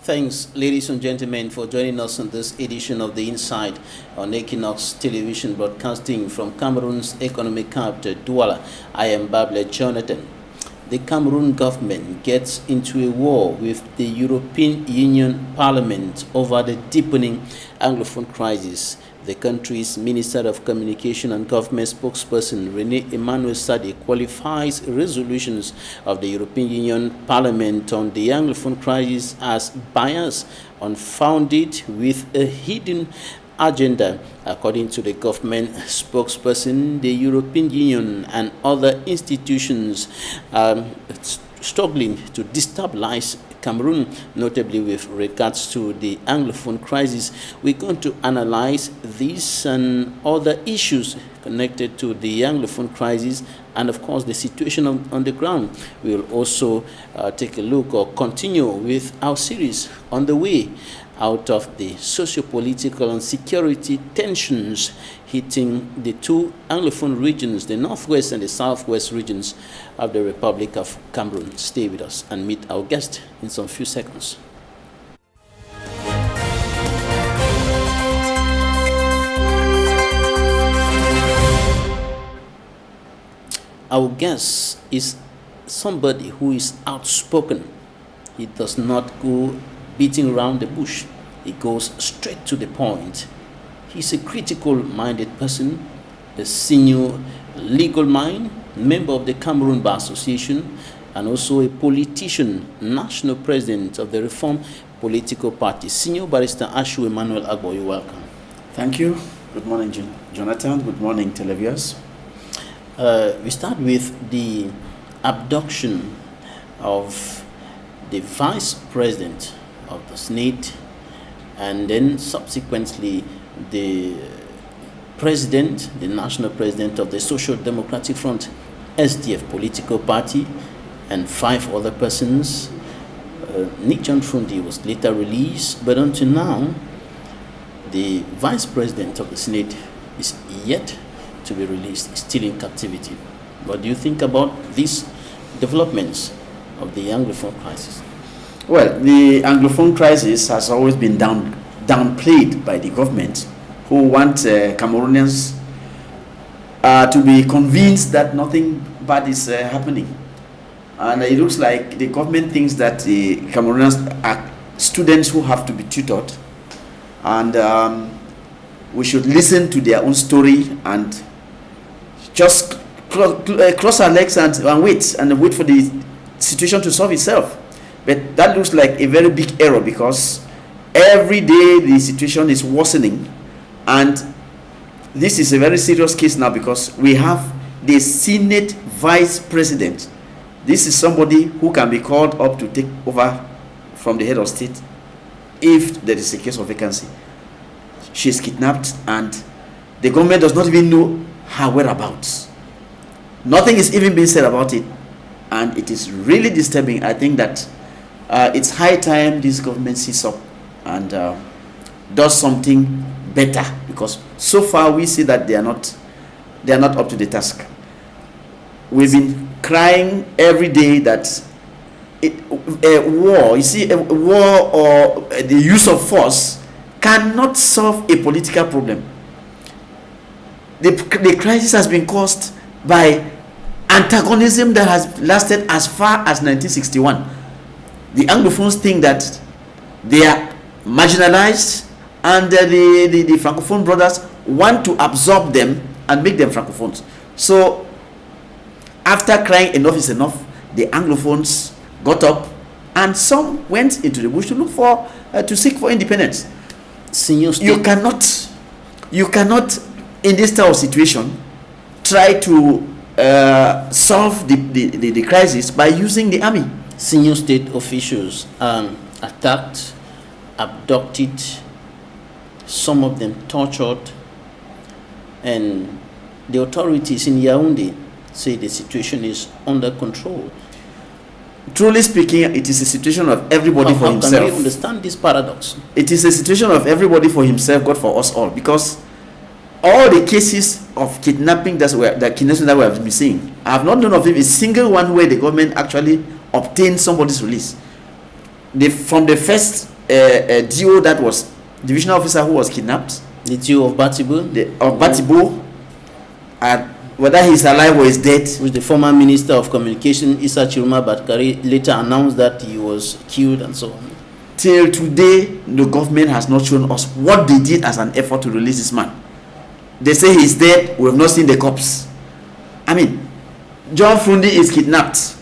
Thanks, ladies and gentlemen, for joining us on this edition of The Inside on Equinox Television, broadcasting from Cameroon's economic capital, Douala. I am Bable Jonathan. The Cameroon government gets into a war with the European Union Parliament over the deepening Anglophone crisis. The country's Minister of Communication and Government spokesperson Emmanuel qualifies resolutions of the European Union Parliament on the Anglophone crisis as biased, unfounded, with a hidden agenda. According to the government spokesperson, the European Union and other institutions are struggling to destabilize Cameroon, notably with regards to the Anglophone crisis. We're going to analyze this and other issues connected to the Anglophone crisis and, of course, the situation on the ground. We'll also take a look or continue with our series on the way out of the socio-political and security tensions hitting the two Anglophone regions, the northwest and the southwest regions of the Republic of Cameroon. Stay with us and meet our guest in some few seconds. Our guest is somebody who is outspoken. He does not go beating around the bush. He goes straight to the point. He's a critical-minded person, a senior legal mind, member of the Cameroon Bar Association, and also a politician, national president of the Reform Political Party. Senior Barrister ASHU Emmanuel, AGBOR, you're welcome. Thank you. Good morning, Jonathan. Good morning, televiewers. We start with the abduction of the vice president of the Senate, and then subsequently the president, the national president of the Social Democratic Front, SDF political party, and 5 other persons. Nick John Fundi was later released, but until now, the vice president of the Senate is yet to be released, still in captivity. What do you think about these developments of the Anglophone crisis? Well, the Anglophone crisis has always been downplayed by the government, who want Cameroonians to be convinced that nothing bad is happening. And it looks like the government thinks that the Cameroonians are students who have to be tutored, and we should listen to their own story and just cross our legs and wait for the situation to solve itself. But that looks like a very big error, because every day the situation is worsening, and this is a very serious case now because we have the Senate vice president. This is somebody who can be called up to take over from the head of state if there is a case of vacancy. She is kidnapped and the government does not even know her whereabouts. Nothing is even being said about it, and it is really disturbing. I think that it's high time this government sits up and does something better, because so far we see that they are not up to the task. We've been crying every day that a war, a war or the use of force cannot solve a political problem. The crisis has been caused by antagonism that has lasted as far as 1961. The Anglophones think that they are marginalized, and the Francophone brothers want to absorb them and make them Francophones. So after crying enough is enough, the Anglophones got up and some went into the bush to look for to seek for independence. You cannot in this type of situation try to solve the crisis by using the army. Senior state officials attacked, abducted, some of them tortured, and the authorities in Yaoundé say the situation is under control. Truly speaking, it is a situation of everybody for himself. How can we understand this paradox? It is a situation of everybody for himself, God for us all, because all the cases of kidnapping that we have been seeing, I have not known of a single one where the government actually obtained somebody's release. From the first a DO that was divisional officer who was kidnapped. The DO of Batibo? Of Batibo, and whether he's alive or is dead. Which the former Minister of Communication, Issa Chiruma Batkari, later announced that he was killed and so on. Till today, the government has not shown us what they did as an effort to release this man. They say he's dead, we have not seen the corpse. I mean, John Fundi is kidnapped.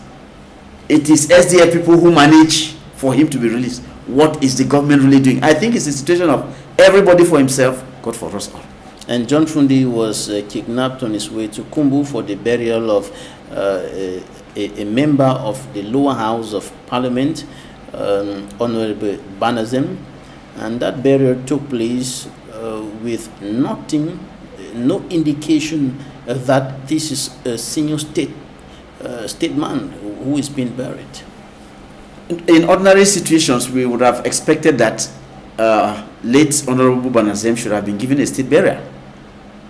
It is SDF people who manage for him to be released. What is the government really doing? I think it's a situation of everybody for himself, God for us all. And John Fundi was kidnapped on his way to Kumbu for the burial of a member of the lower house of parliament, Honorable Banazem, and that burial took place with nothing, no indication that this is a senior statesman who is being buried. In ordinary situations, we would have expected that late Honorable Banazem should have been given a state burial.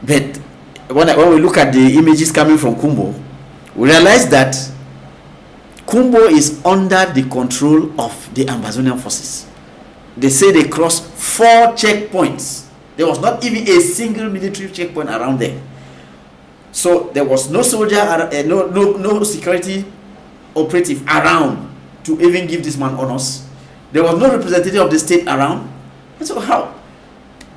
But when we look at the images coming from Kumbo, we realize that Kumbo is under the control of the Amazonian forces. They say they crossed 4 checkpoints. There was not even a single military checkpoint around there. So there was no soldier, no security operative around to even give this man honors. There was no representative of the state around. And so how?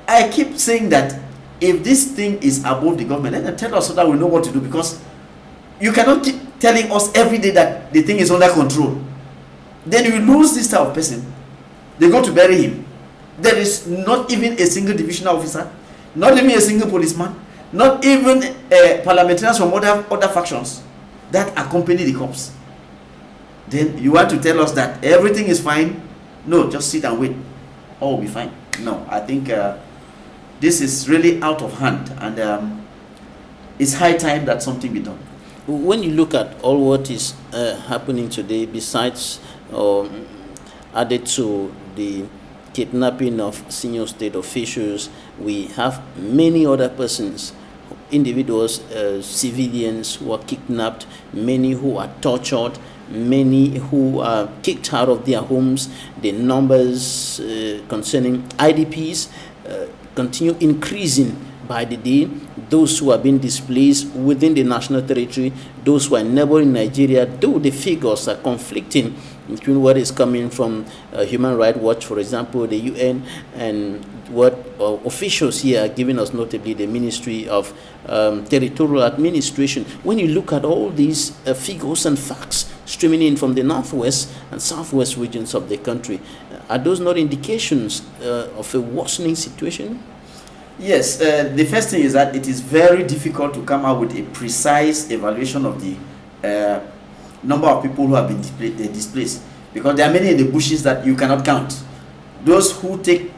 I keep saying that if this thing is above the government, let them tell us so that we know what to do, because you cannot keep telling us every day that the thing is under control. Then you lose this type of person. They go to bury him. There is not even a single divisional officer, not even a single policeman, not even parliamentarians from other factions that accompany the corpse. Then you want to tell us that everything is fine? No, just sit and wait. All will be fine. No, I think this is really out of hand, and it's high time that something be done. When you look at all what is happening today, besides added to the kidnapping of senior state officials, we have many other persons, individuals, civilians who are kidnapped, many who are tortured, many who are kicked out of their homes. The numbers concerning IDPs continue increasing by the day. Those who are being displaced within the national territory, those who are neighboring Nigeria, though the figures are conflicting between what is coming from Human Rights Watch, for example, the UN, and what officials here are giving us, notably the Ministry of Territorial Administration. When you look at all these figures and facts streaming in from the northwest and southwest regions of the country, are those not indications of a worsening situation? Yes, the first thing is that it is very difficult to come out with a precise evaluation of the number of people who have been displaced, because there are many in the bushes that you cannot count. Those who take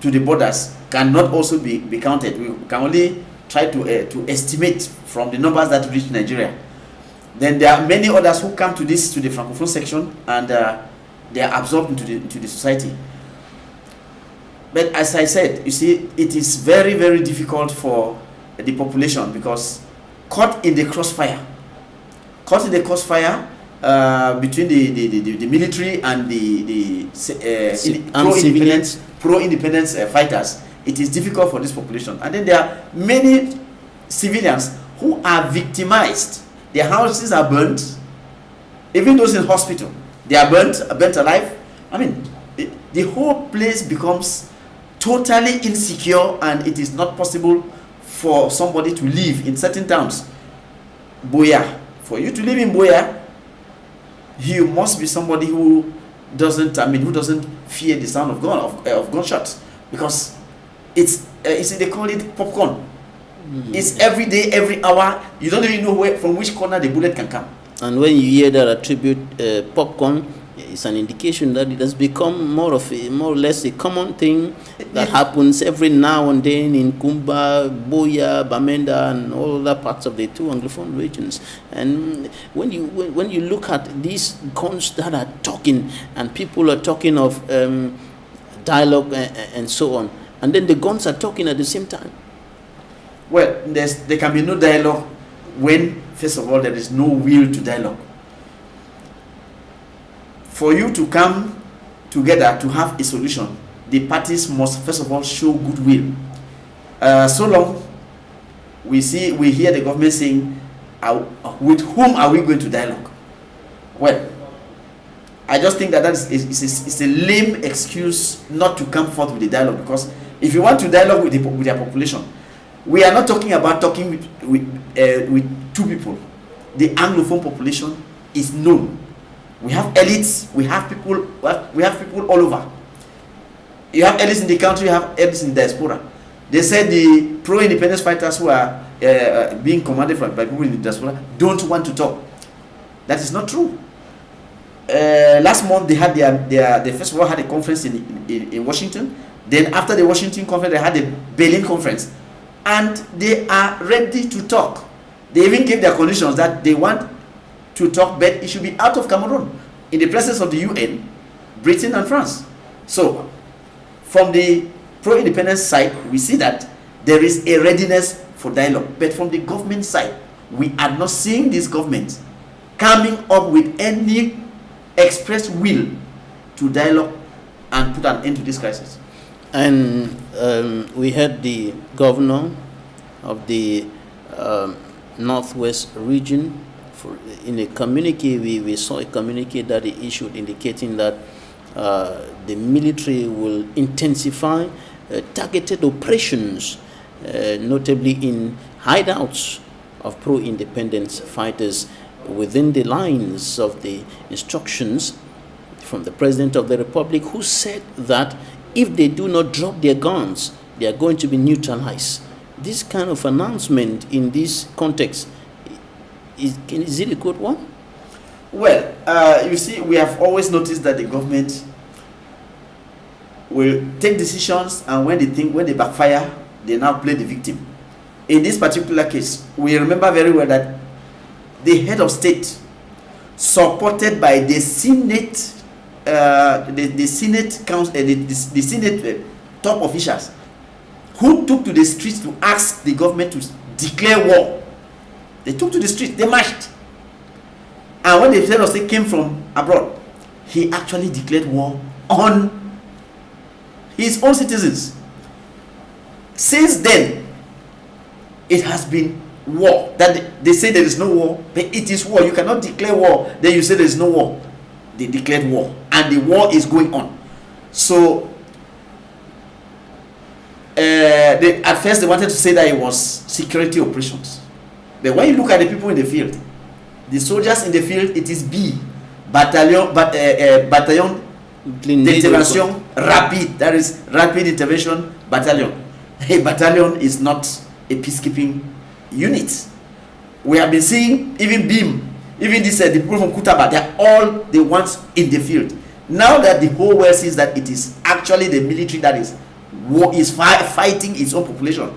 to the borders cannot also be counted. We can only try to estimate from the numbers that reach Nigeria. Then there are many others who come to the Francophone section, and they are absorbed into the society. But as I said, you see, it is very, very difficult for the population, because caught in the crossfire between the military and the pro-independence fighters, it is difficult for this population. And then there are many civilians who are victimized. Their houses are burnt. Even those in hospital, they are burnt alive. I mean, the whole place becomes totally insecure, and it is not possible for somebody to live in certain towns. Boya, for you to live in Boya, you must be somebody who doesn't fear the sound of gunshots, because it's they call it popcorn. It's every day, every hour. You don't even know from which corner the bullet can come. And when you hear that attribute popcorn, it's an indication that it has become more or less a common thing that happens every now and then in Kumba, Boya, Bamenda, and all other parts of the two Anglophone regions. And when you look at these guns that are talking, and people are talking of dialogue and so on, and then the guns are talking at the same time. Well, there can be no dialogue when, first of all, there is no will to dialogue. For you to come together to have a solution, the parties must first of all show goodwill. So long we hear the government saying, with whom are we going to dialogue? Well, I just think that is a lame excuse not to come forth with a dialogue, because if you want to dialogue with their population, we are not talking about talking with two people. The Anglophone population is known. We have elites, we have people all over. You have elites in the country, you have elites in the diaspora. They said the pro-independence fighters who are being commanded by people in the diaspora don't want to talk. That is not true. Last month they had they first of all had a conference in Washington. Then after the Washington conference, they had a Berlin conference, and they are ready to talk. They even gave their conditions that they want to talk, but it should be out of Cameroon, in the presence of the UN, Britain, and France. So, from the pro-independence side, we see that there is a readiness for dialogue. But from the government side, we are not seeing this government coming up with any express will to dialogue and put an end to this crisis. And we had the governor of the Northwest region, in a communique, we saw a communique that he issued indicating that the military will intensify targeted operations, notably in hideouts of pro-independence fighters within the lines of the instructions from the President of the Republic, who said that if they do not drop their guns, they are going to be neutralized. This kind of announcement in this context, is it a good one? Well, you see, we have always noticed that the government will take decisions, and when they backfire, they now play the victim. In this particular case, we remember very well that the head of state, supported by the Senate, the Senate Council, the Senate top officials, who took to the streets to ask the government to declare war. They took to the streets, they marched. And when the head of state came from abroad, he actually declared war on his own citizens. Since then, it has been war. That they say there is no war, but it is war. You cannot declare war, then you say there is no war. They declared war, and the war is going on. So, at first they wanted to say that it was security operations. But when you look at the people in the field, the soldiers in the field, it is bataillon d'intervention rapide. That is rapid intervention battalion. A battalion is not a peacekeeping unit. We have been seeing even BIM, even this the people from Kutaba, they are all the ones in the field. Now that the whole world sees that it is actually the military that is fighting its own population,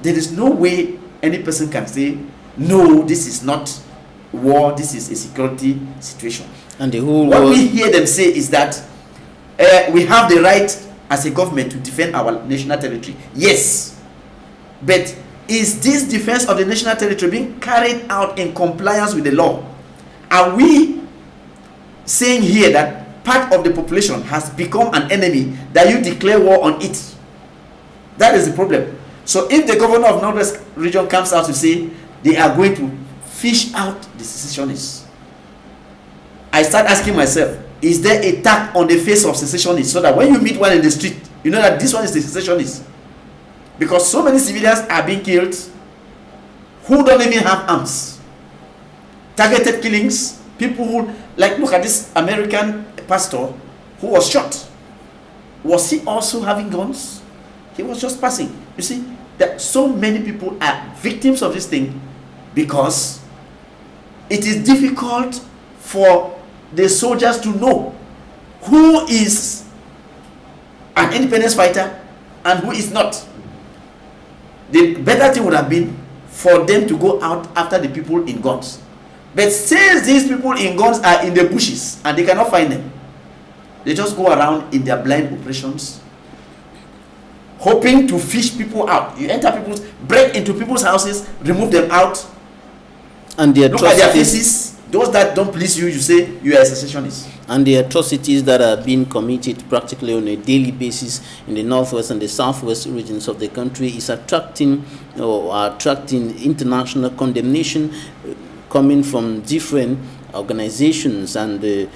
there is no way any person can say, no, this is not war, this is a security situation. And the whole what world, we hear them say is that we have the right as a government to defend our national territory. Yes, but is this defense of the national territory being carried out in compliance with the law? Are we saying here that part of the population has become an enemy, that you declare war on it? That is the problem. So if the governor of Northwest region comes out to say they are going to fish out the secessionists, I start asking myself, is there a tag on the face of secessionists, so that when you meet one in the street, you know that this one is the secessionist? Because so many civilians are being killed who don't even have arms. Targeted killings, people who, like, look at this American pastor who was shot. Was he also having guns? He was just passing. You see, that so many people are victims of this thing because it is difficult for the soldiers to know who is an independence fighter and who is not. The better thing would have been for them to go out after the people in guns. But since these people in guns are in the bushes and they cannot find them, they just go around in their blind operations, hoping to fish people out. You enter break into people's houses, remove them out, and the look at their atrocities, faces. Those that don't please you, you say you are a secessionist. And the atrocities that are being committed practically on a daily basis in the northwest and the southwest regions of the country is attracting international condemnation coming from different organizations. And the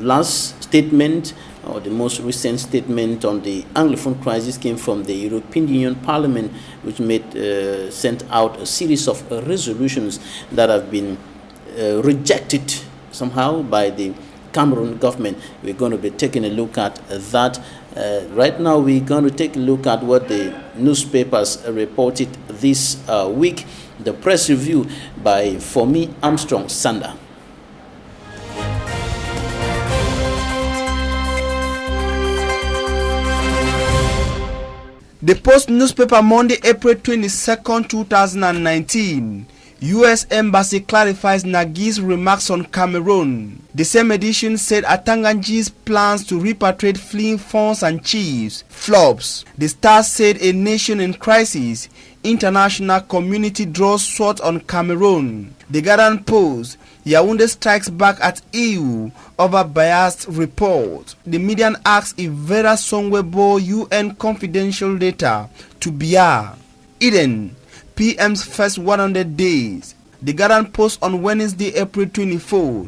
last statement, or the most recent statement on the Anglophone crisis, came from the European Union Parliament, which sent out a series of resolutions that have been rejected somehow by the Cameroon government. We're going to be taking a look at that. Right now, we're going to take a look at what the newspapers reported this week. The press review by For Me Armstrong Sander. The Post newspaper, Monday, April 22nd, 2019. U.S. Embassy clarifies Nagy's remarks on Cameroon. The same edition said Atanganji's plans to repatriate fleeing funds and chiefs flops. The Star said a nation in crisis, international community draws sword on Cameroon. The Guardian Post, Yaoundé strikes back at EU over biased report. The Median asks if Vera Songwe bore UN confidential data to Biya. Eden, PM's first 100 days. The Guardian Post on Wednesday, April 24.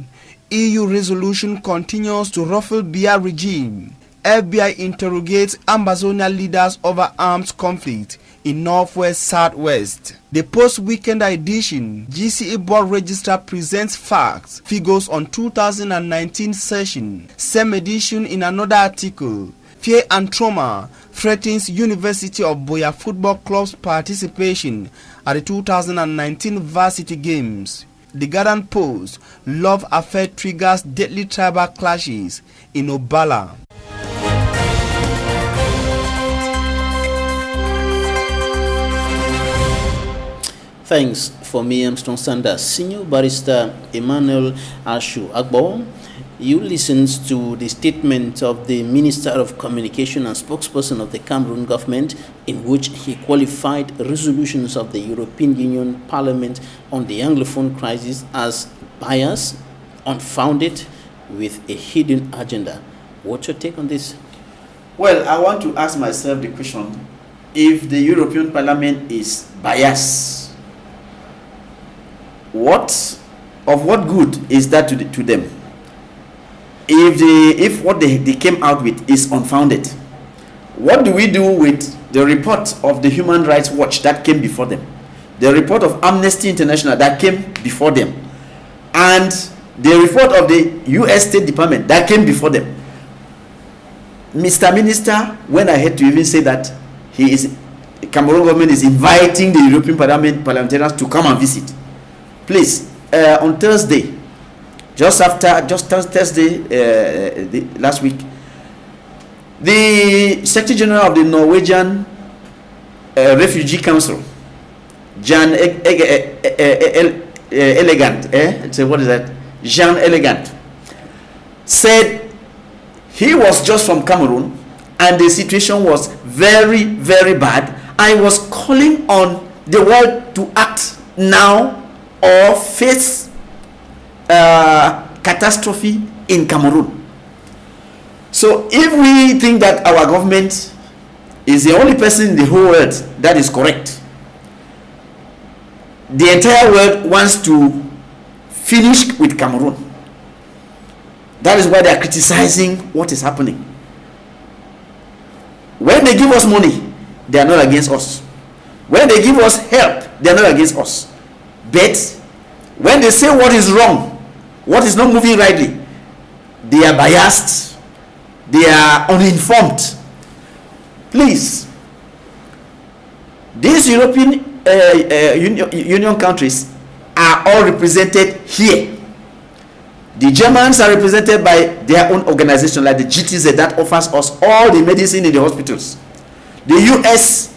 EU resolution continues to ruffle Biya regime. FBI interrogates Ambazonia leaders over armed conflict in Northwest Southwest. The post-weekend edition, GCE board registrar presents facts, figures on 2019 session. Same edition in another article. Fear and trauma threatens University of Boya Football Club's participation at the 2019 Varsity Games. The Guardian Post, love affair triggers deadly tribal clashes in Obala. Thanks For Me Armstrong Sander. Senior Barrister Emmanuel ASHU AGBOR, you listened to the statement of the Minister of Communication and spokesperson of the Cameroon government, in which he qualified resolutions of the European Union Parliament on the Anglophone crisis as biased, unfounded, with a hidden agenda. What's your take on this? Well, I want to ask myself the question, if the European Parliament is biased, what good is that to them? If what they came out with is unfounded, what do we do with the report of the Human Rights Watch that came before them, the report of Amnesty International that came before them, and the report of the U.S. State Department that came before them? Mr. Minister went ahead to even say that the Cameroon government is inviting the European parliamentarians to come and visit. Please, on Thursday, Thursday last week, the Secretary General of the Norwegian Refugee Council, Jan Elegant, Jean Elegant, said he was just from Cameroon and the situation was very, very bad. I was calling on the world to act now or face catastrophe in Cameroon. So if we think that our government is the only person in the whole world that is correct, the entire world wants to finish with Cameroon. That is why they are criticizing what is happening. When they give us money, they are not against us. When they give us help, they are not against us. But when they say what is wrong, what is not moving rightly, they are biased, they are uninformed. Please, these European Union countries are all represented here. The Germans are represented by their own organization, like the GTZ, that offers us all the medicine in the hospitals. The US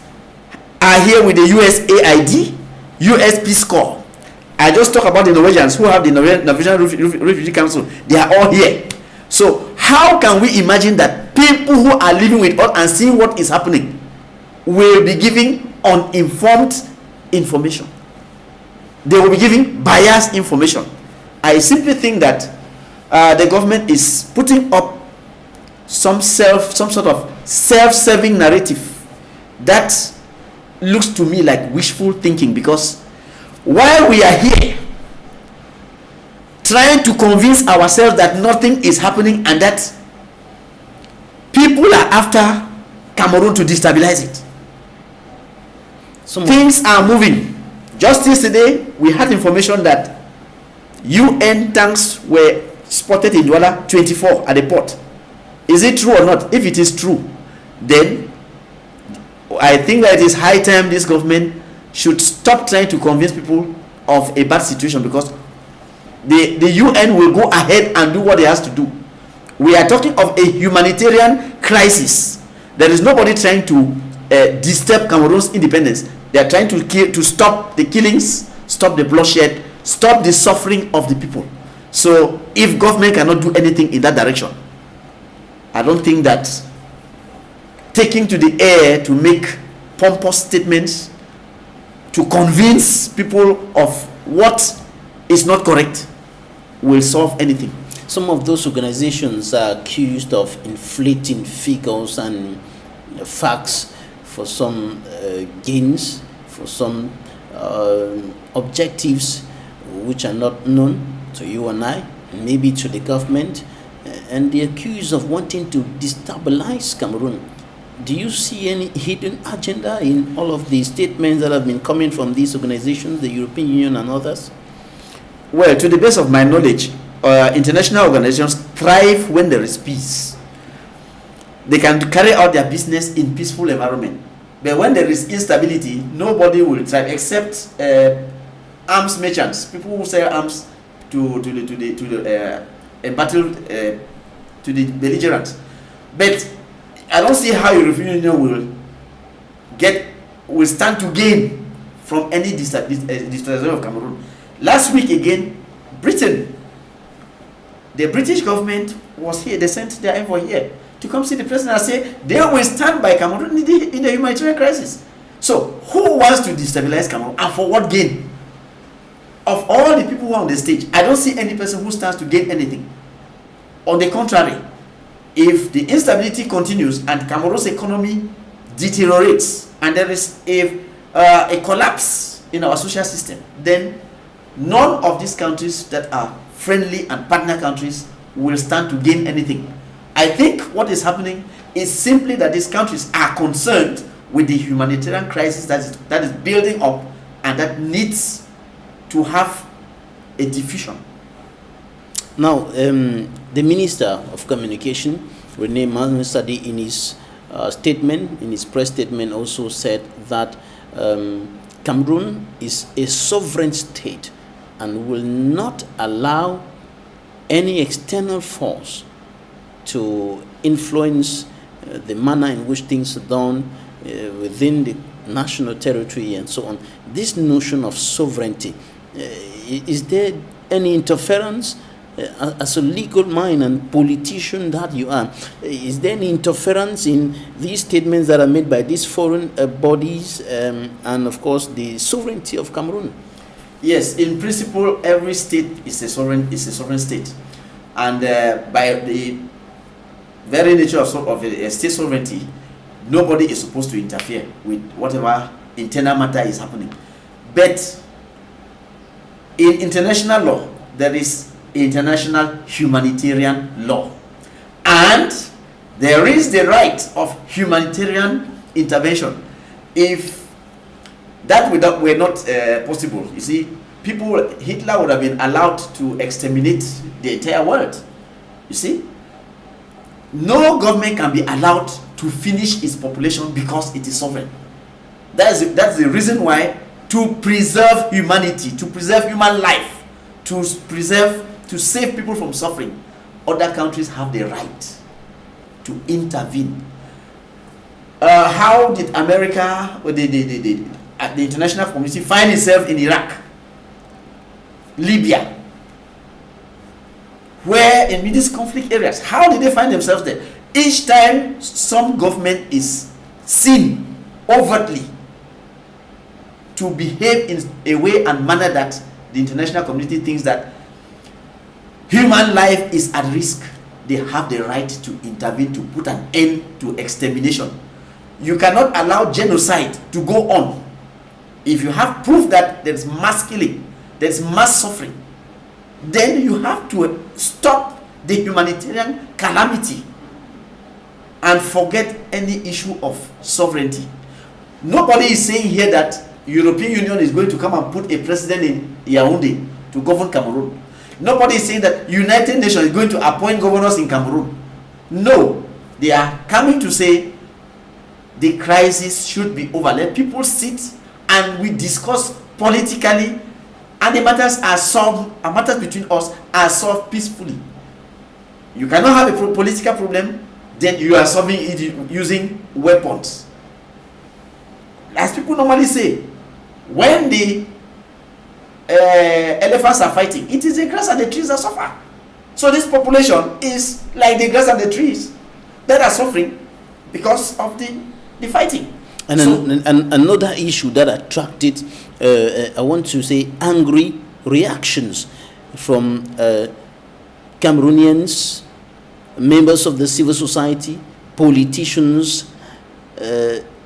are here with the USAID, US Peace Corps. I just talk about the Norwegians who have the Norwegian Refugee Council. They are all here. So how can we imagine that people who are living with us and seeing what is happening will be giving uninformed information? They will be giving biased information. I simply think that the government is putting up some sort of self-serving narrative that looks to me like wishful thinking, because while we are here trying to convince ourselves that nothing is happening and that people are after Cameroon to destabilize it, things are moving. Just yesterday we had information that UN tanks were spotted in Douala, 24 at the port. Is it true or not? If it is true, then I think that it is high time this government should stop trying to convince people of a bad situation, because the UN will go ahead and do what it has to do. We are talking of a humanitarian crisis. There is nobody trying to disturb Cameroon's independence. They are trying to stop the killings, stop the bloodshed, stop the suffering of the people. So if government cannot do anything in that direction, I don't think that taking to the air to make pompous statements to convince people of what is not correct will solve anything. Some of those organizations are accused of inflating figures and facts for some gains, for some objectives which are not known to you and I, maybe to the government, and they're accused of wanting to destabilize Cameroon. Do you see any hidden agenda in all of the statements that have been coming from these organizations, the European Union and others? Well, to the best of my knowledge, international organizations thrive when there is peace. They can carry out their business in peaceful environment. But when there is instability, nobody will thrive except arms merchants, people who sell arms to the belligerents. But I don't see how European Union will stand to gain from any destabilization of Cameroon. Last week again, Britain, the British government was here. They sent their envoy here to come see the president and say they will stand by Cameroon in the humanitarian crisis. So who wants to destabilize Cameroon, and for what gain? Of all the people who are on the stage, I don't see any person who stands to gain anything. On the contrary, if the instability continues and Cameroon's economy deteriorates and there is a collapse in our social system, then none of these countries that are friendly and partner countries will stand to gain anything. I think what is happening is simply that these countries are concerned with the humanitarian crisis that is building up and that needs to have a diffusion. Now, the Minister of Communication, Emmanuel, in his statement, in his press statement, also said that Cameroon is a sovereign state and will not allow any external force to influence the manner in which things are done within the national territory and so on. This notion of sovereignty, is there any interference as a legal mind and politician that you are? Is there any interference in these statements that are made by these foreign bodies and of course the sovereignty of Cameroon? Yes, in principle, every state is a sovereign state, and by the very nature of a state sovereignty, nobody is supposed to interfere with whatever internal matter is happening. But in international law, there is international humanitarian law, and there is the right of humanitarian intervention. If that were not possible, you see, Hitler would have been allowed to exterminate the entire world. You see, no government can be allowed to finish its population because it is sovereign. That's the reason why, to preserve humanity, to preserve human life, to save people from suffering, other countries have the right to intervene. How did America, or the international community, find itself in Iraq, Libya, where in these conflict areas? How did they find themselves there? Each time some government is seen overtly to behave in a way and manner that the international community thinks that human life is at risk, they have the right to intervene to put an end to extermination. You cannot allow genocide to go on. If you have proof that there's mass killing, there's mass suffering, then you have to stop the humanitarian calamity and forget any issue of sovereignty. Nobody is saying here that European Union is going to come and put a president in Yaoundé to govern Cameroon. Nobody is saying that United Nations is going to appoint governors in Cameroon. No, they are coming to say the crisis should be over. Let people sit and we discuss politically, and the matters are solved, and matters between us are solved peacefully. You cannot have a political problem, then you are solving it using weapons. As people normally say, when the elephants are fighting, it is the grass and the trees that suffer. So this population is like the grass and the trees that are suffering because of the fighting. And, and another issue that attracted, I want to say, angry reactions from Cameroonians, members of the civil society, politicians,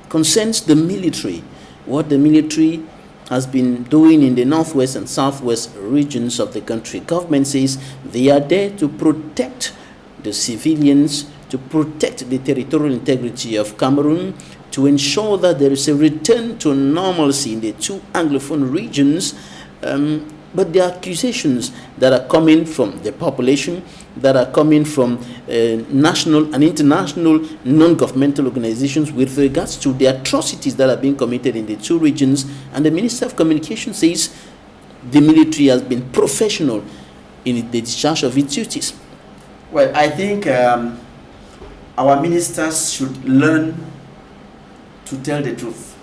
concerns the military. What the military has been doing in the northwest and southwest regions of the country. Government says they are there to protect the civilians, to protect the territorial integrity of Cameroon, to ensure that there is a return to normalcy in the two Anglophone regions. But the accusations that are coming from the population, that are coming from national and international non-governmental organizations with regards to the atrocities that are being committed in the two regions, and the Minister of Communication says the military has been professional in the discharge of its duties. Well, I think our ministers should learn to tell the truth.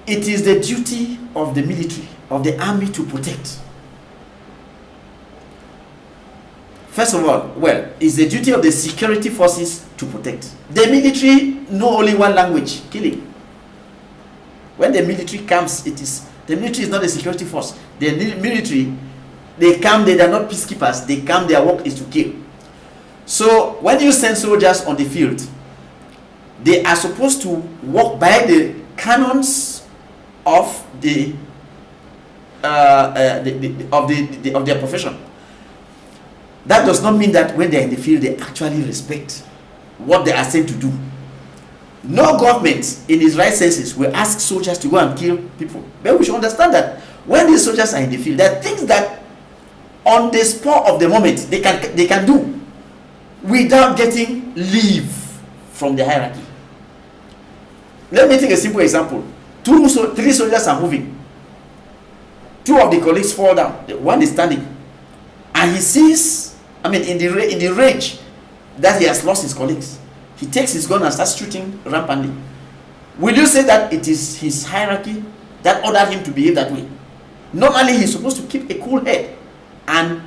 It is the duty of the military, of the army, to protect. First of all, well, it's the duty of the security forces to protect. The military know only one language: killing. When the military comes, it is the military is not a security force. The military, they come, they are not peacekeepers. They come, their work is to kill. So when you send soldiers on the field, they are supposed to walk by the canons of their profession. That does not mean that when they are in the field, they actually respect what they are sent to do. No government in its right senses will ask soldiers to go and kill people. But we should understand that when these soldiers are in the field, there are things that on the spur of the moment they can do without getting leave from the hierarchy. Let me take a simple example. Three soldiers are moving. Two of the colleagues fall down. One is standing, and he sees, in the rage that he has lost his colleagues, he takes his gun and starts shooting rampantly. Will you say that it is his hierarchy that ordered him to behave that way? Normally, he's supposed to keep a cool head and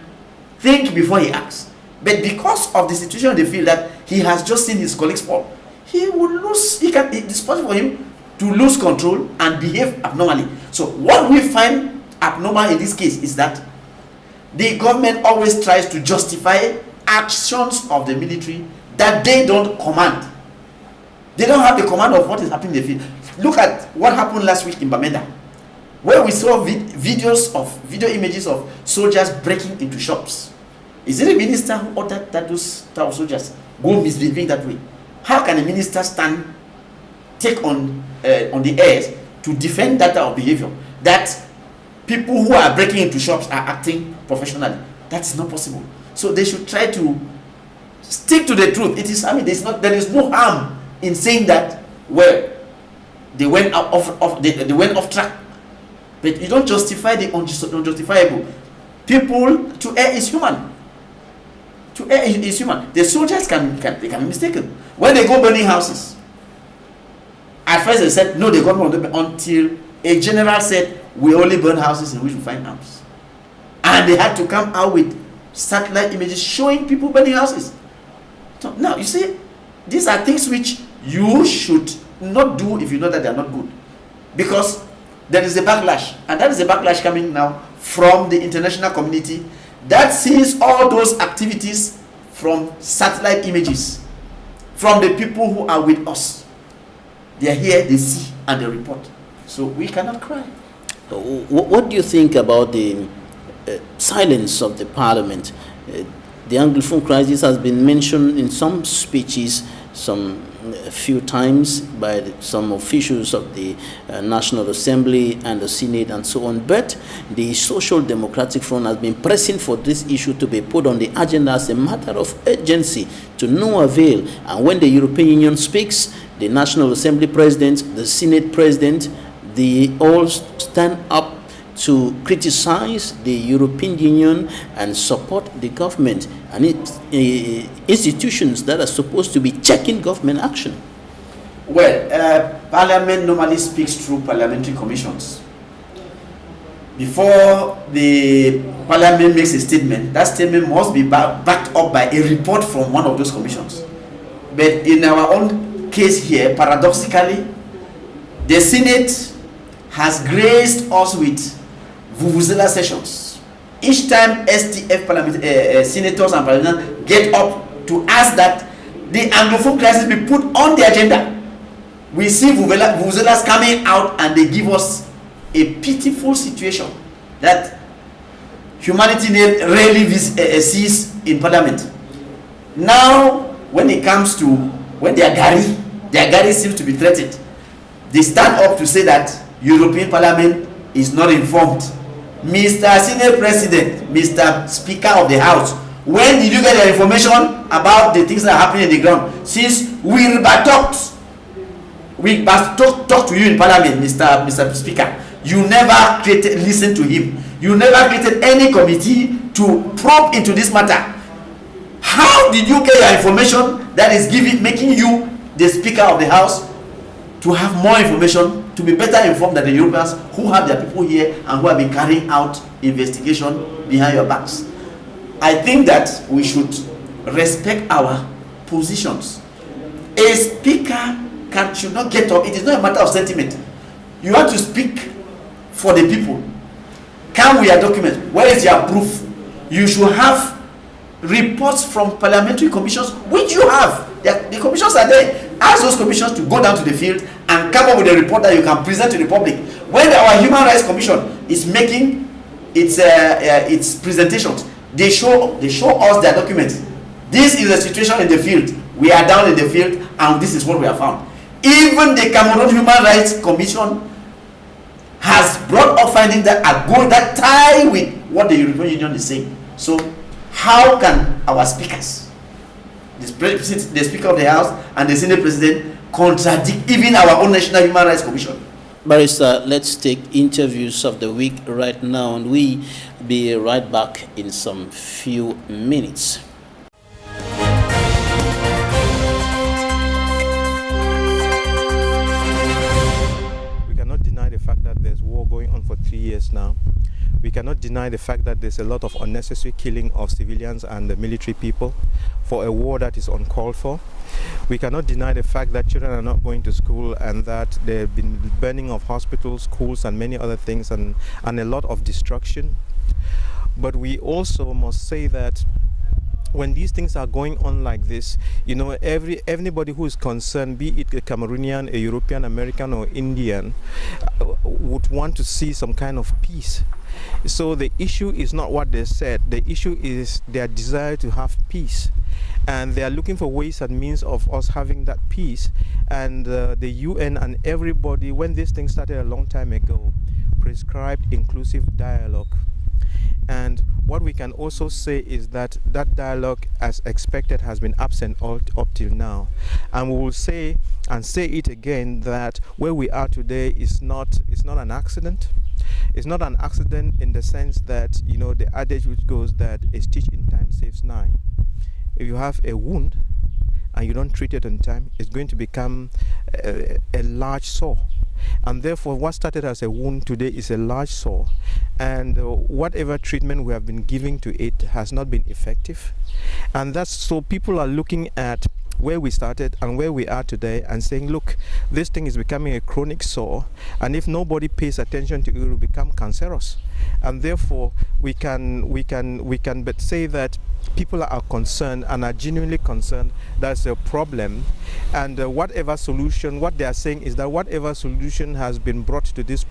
think before he acts. But because of the situation in the field that he has just seen his colleagues fall, he will lose. It's possible for him to lose control and behave abnormally. So what we find abnormal in this case is that the government always tries to justify actions of the military that they don't command. They don't have the command of what is happening in the field. Look at what happened last week in Bamenda, where we saw video images of soldiers breaking into shops. Is it a minister who ordered that those type of soldiers go misbehaving that way? How can a minister take on the airs to defend that type of behavior? That people who are breaking into shops are acting professionally. That's not possible. So they should try to stick to the truth. It is, there is no harm in saying that, well, they went off track. But you don't justify the unjustifiable. People, to err is human. To err is human. The soldiers can be mistaken. When they go burning houses, at first they said, no, they got on until a general said, we only burn houses in which we find arms. And they had to come out with satellite images showing people burning houses. So now, you see, these are things which you should not do if you know that they are not good. Because there is a backlash. And that is a backlash coming now from the international community that sees all those activities from satellite images, from the people who are with us. They are here, they see, and they report. So we cannot cry. What do you think about the silence of the parliament? The Anglophone crisis has been mentioned in some speeches, a few times by some officials of the National Assembly and the Senate and so on, but the Social Democratic Front has been pressing for this issue to be put on the agenda as a matter of urgency, to no avail. And when the European Union speaks, the National Assembly President, the Senate President, they all stand up to criticize the European Union and support the government and institutions that are supposed to be checking government action. Well, Parliament normally speaks through parliamentary commissions. Before the Parliament makes a statement, that statement must be backed up by a report from one of those commissions. But in our own case here, paradoxically, the Senate has graced us with vuvuzela sessions. Each time STF senators and parliamentarians get up to ask that the Anglophone crisis be put on the agenda, we see vuvuzelas coming out and they give us a pitiful situation that humanity rarely sees in parliament. Now, when it comes to when their Gary seems to be threatened, they stand up to say that European Parliament is not informed. Mr. Senate President, Mr. Speaker of the House, when did you get the information about the things that are happening in the ground? Since we talk to you in Parliament, Mr. Speaker, you never listened to him. You never created any committee to probe into this matter. How did you get your information that is making you the Speaker of the House to have more information, to be better informed than the Europeans who have their people here and who have been carrying out investigation behind your backs? I think that we should respect our positions. A speaker should not get up. It is not a matter of sentiment. You have to speak for the people. Come with your documents. Where is your proof? You should have reports from parliamentary commissions, which you have. The commissions are there. Ask those commissions to go down to the field and come up with a report that you can present to the public. When our Human Rights Commission is making its presentations, they show us their documents. This is the situation in the field. We are down in the field and this is what we have found. Even the Cameroon Human Rights Commission has brought up findings that tie with what the European Union is saying. So how can our speakers, the Speaker of the House and the Senate President, contradict even our own National Human Rights Commission? Barrister, let's take interviews of the week right now, and we be right back in some few minutes. We cannot deny the fact that there's war going on for 3 years now. We cannot deny the fact that there's a lot of unnecessary killing of civilians and the military people for a war that is uncalled for. We cannot deny the fact that children are not going to school and that there have been burning of hospitals, schools and many other things and a lot of destruction. But we also must say that when these things are going on like this, you know, everybody who is concerned, be it a Cameroonian, a European, American or Indian, would want to see some kind of peace. So the issue is not what they said, the issue is their desire to have peace. And they are looking for ways and means of us having that peace. And the UN and everybody, when this thing started a long time ago, prescribed inclusive dialogue. And what we can also say is that that dialogue, as expected, has been absent up till now. And we will say and say it again that where we are today is not an accident. It's not an accident in the sense that, you know, the adage which goes that a stitch in time saves 9. If you have a wound and you don't treat it on time, it's going to become a large sore. And therefore, what started as a wound today is a large sore. And whatever treatment we have been giving to it has not been effective. And that's so people are looking at where we started and where we are today and saying, look, this thing is becoming a chronic sore, and if nobody pays attention to it, it will become cancerous. and therefore we can but say that people are concerned and are genuinely concerned that's a problem, and whatever solution, what they are saying is that whatever solution has been brought to this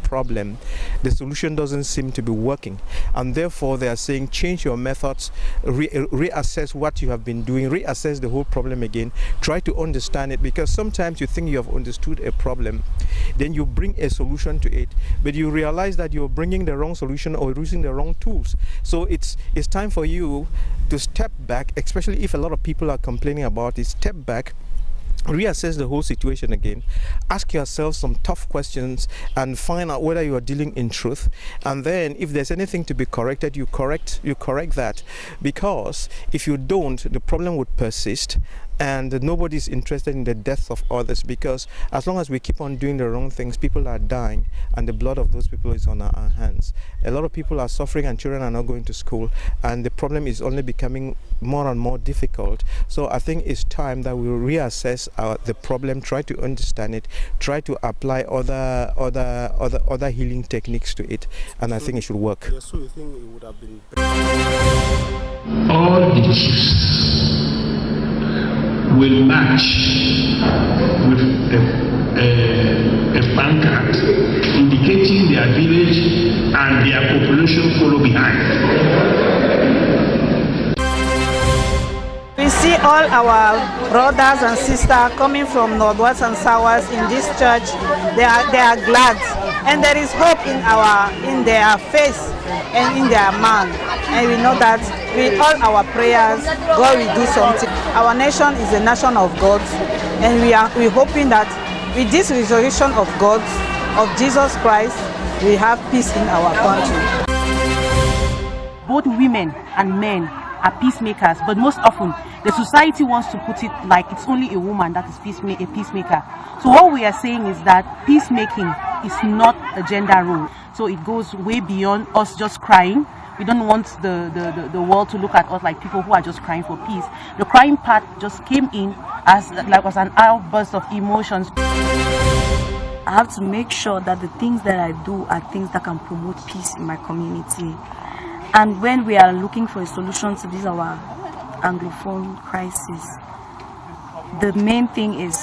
problem, the solution doesn't seem to be working, and therefore they are saying change your methods, reassess what you have been doing, reassess the whole problem again, try to understand it, because sometimes you think you have understood a problem, then you bring a solution to it, but you realize that you're bringing the wrong solution or using the wrong tools. So it's time for you to step back, especially if a lot of people are complaining about it. Step back, reassess the whole situation again, ask yourself some tough questions and find out whether you are dealing in truth, and then if there's anything to be corrected, you correct that, because if you don't, the problem would persist and nobody's interested in the deaths of others, because as long as we keep on doing the wrong things, people are dying and the blood of those people is on our hands. A lot of people are suffering and children are not going to school, and the problem is only becoming more and more difficult. So I think it's time that we reassess the problem, try to understand it, try to apply other healing techniques to it, and I think it should work. Yeah, so you think it would have been all the chiefs will match with a pancart indicating their village and their population follow behind. We see all our brothers and sisters coming from Northwest and Southwest in this church. They are glad, and there is hope in their face and in their mind. And we know that with all our prayers, God will do something. Our nation is a nation of God, and we're hoping that with this resurrection of God, of Jesus Christ, we have peace in our country. Both women and men are peacemakers, but most often the society wants to put it like it's only a woman that is a peacemaker. So what we are saying is that peacemaking is not a gender role. So it goes way beyond us just crying. We don't want the world to look at us like people who are just crying for peace. The crying part just came in as an outburst of emotions. I have to make sure that the things that I do are things that can promote peace in my community. And when we are looking for a solution to this our Anglophone crisis, the main thing is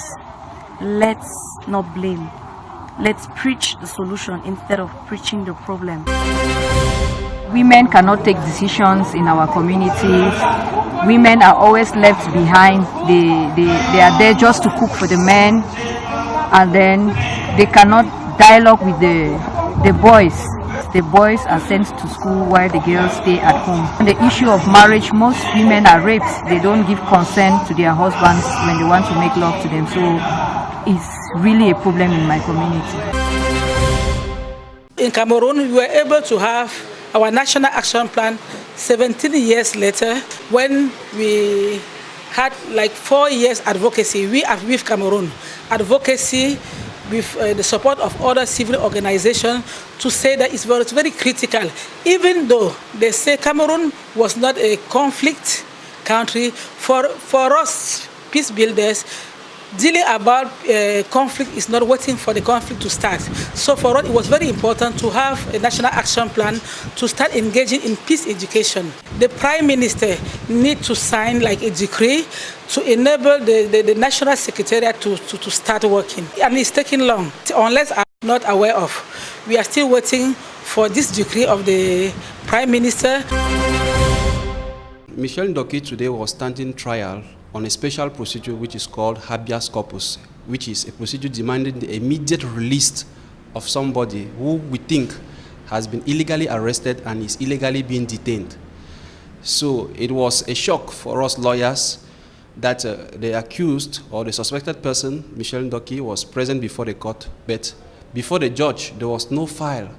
let's not blame. Let's preach the solution instead of preaching the problem. Women cannot take decisions in our communities. Women are always left behind. They are there just to cook for the men, and then they cannot dialogue with the boys. The boys are sent to school while the girls stay at home. On the issue of marriage, most women are raped. They don't give consent to their husbands when they want to make love to them. So it's really a problem in my community. In Cameroon, we were able to have our National Action Plan 17 years later, when we had like 4 years advocacy. We have with Cameroon advocacy with the support of other civil organizations to say that it's very critical. Even though they say Cameroon was not a conflict country, for us peace builders, dealing about conflict is not waiting for the conflict to start. So for us, it was very important to have a national action plan to start engaging in peace education. The Prime Minister needs to sign like a decree to enable the National Secretariat to start working. And it's taking long, unless I'm not aware of. We are still waiting for this decree of the Prime Minister. Michel Ndoki today was standing trial on a special procedure which is called habeas corpus, which is a procedure demanding the immediate release of somebody who we think has been illegally arrested and is illegally being detained. So it was a shock for us lawyers that the accused or the suspected person, Michel Ndoki, was present before the court, but before the judge, there was no file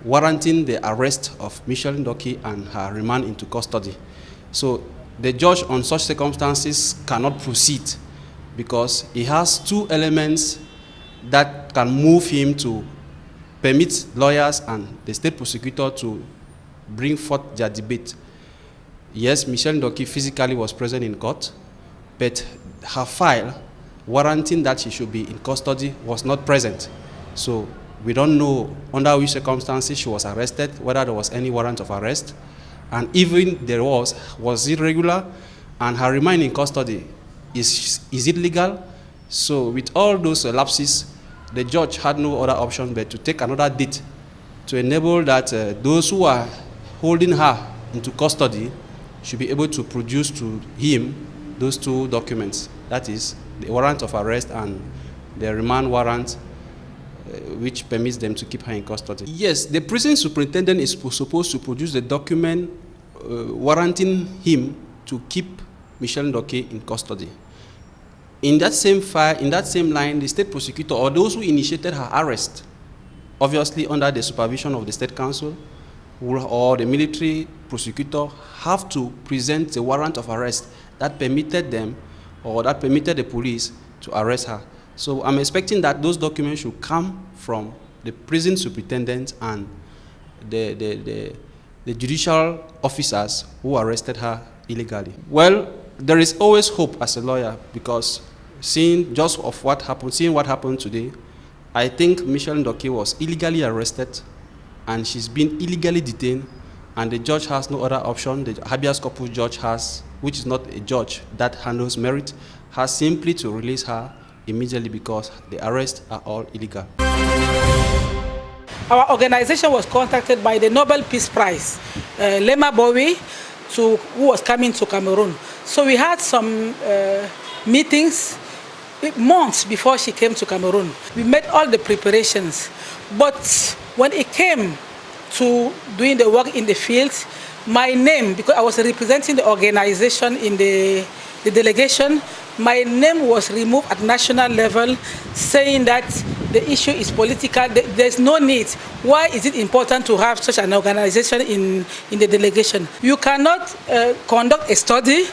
warranting the arrest of Michel Ndoki and her remand into custody. So the judge on such circumstances cannot proceed because he has two elements that can move him to permit lawyers and the state prosecutor to bring forth their debate. Yes, Michel Ndoki physically was present in court, but her file warranting that she should be in custody was not present. So We don't know under which circumstances she was arrested, whether there was any warrant of arrest, and even there was it regular, and her remand in custody, is it legal? So with all those lapses, the judge had no other option but to take another date to enable that those who are holding her into custody should be able to produce to him those two documents, that is, the warrant of arrest and the remand warrant, which permits them to keep her in custody. Yes, the prison superintendent is supposed to produce the document warranting him to keep Michelle Ndoke in custody. In that same file, in that same line, the state prosecutor or those who initiated her arrest, obviously under the supervision of the state council or the military prosecutor, have to present the warrant of arrest that permitted them or that permitted the police to arrest her. So I'm expecting that those documents should come from the prison superintendent and the judicial officers who arrested her illegally. Well, there is always hope as a lawyer, because seeing what happened today, I think Michelle Ndoke was illegally arrested and she's been illegally detained, and the judge has no other option. The habeas corpus judge has, which is not a judge that handles merit, has simply to release her immediately because the arrests are all illegal. Our organization was contacted by the Nobel Peace Prize, Lema Bowie, who was coming to Cameroon. So we had some meetings months before she came to Cameroon. We made all the preparations. But when it came to doing the work in the field, my name, because I was representing the organization in the delegation, my name was removed at national level, saying that the issue is political. There's no need. Why is it important to have such an organization in the delegation? You cannot conduct a study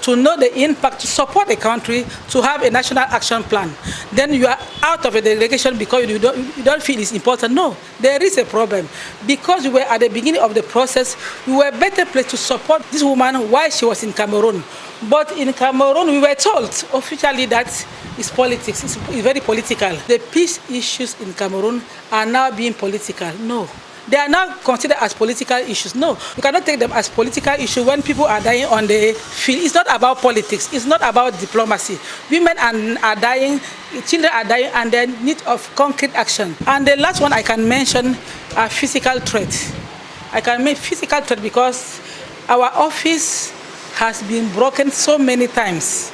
to know the impact, to support a country, to have a national action plan. Then you are out of a delegation because you don't feel it's important. No, there is a problem. Because we were at the beginning of the process, we were better placed to support this woman while she was in Cameroon. But in Cameroon, we were told officially that it's politics, it's very political. The peace issues in Cameroon are now being political. No. They are not considered as political issues. No, you cannot take them as political issues when people are dying on the field. It's not about politics. It's not about diplomacy. Women are dying, children are dying, and they need of concrete action. And the last one I can mention are physical threats. I can make physical threat because our office has been broken so many times.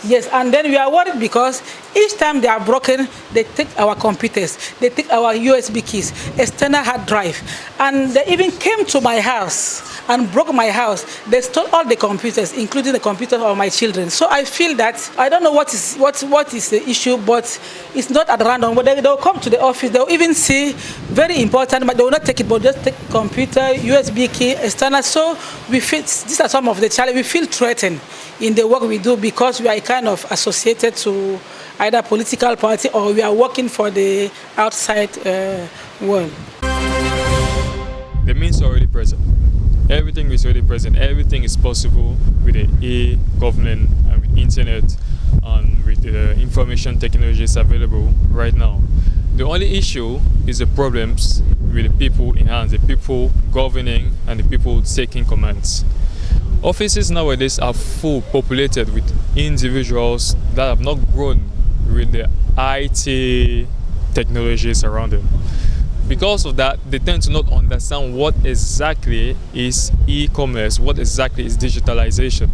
Yes, and then we are worried because each time they are broken, they take our computers, they take our USB keys, external hard drive, and they even came to my house and broke my house. They stole all the computers, including the computers of my children. So I feel that, I don't know what is the issue, but it's not at random. But they'll come to the office, they'll even see, very important, but they will not take it, but just take computer, USB key, external. So we feel, these are some of the challenges. We feel threatened in the work we do because we are kind of associated to either political party or we are working for the outside world. The means are already present. Everything is already present. Everything is possible with the e-government and with internet and with the information technologies available right now. The only issue is the problems with the people in hand, the people governing and the people taking commands. Offices nowadays are full populated with individuals that have not grown with the IT technologies around them. Because of that, they tend to not understand what exactly is e-commerce, what exactly is digitalization.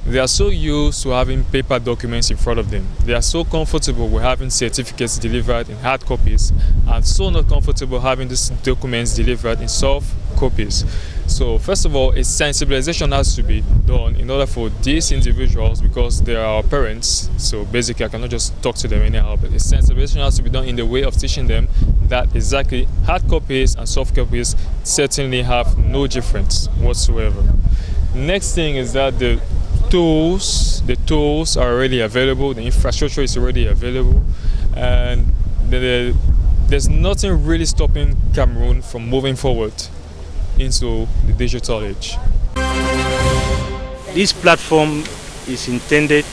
They are so used to having paper documents in front of them. They are so comfortable with having certificates delivered in hard copies and so not comfortable having these documents delivered in soft copies. So first of all, a sensibilization has to be done in order for these individuals, because they are our parents, so basically I cannot just talk to them anyhow, but a sensibilization has to be done in the way of teaching them that exactly hard copies and soft copies certainly have no difference whatsoever. Next thing is that the tools are already available, the infrastructure is already available, and there's nothing really stopping Cameroon from moving forward into the digital age. This platform is intended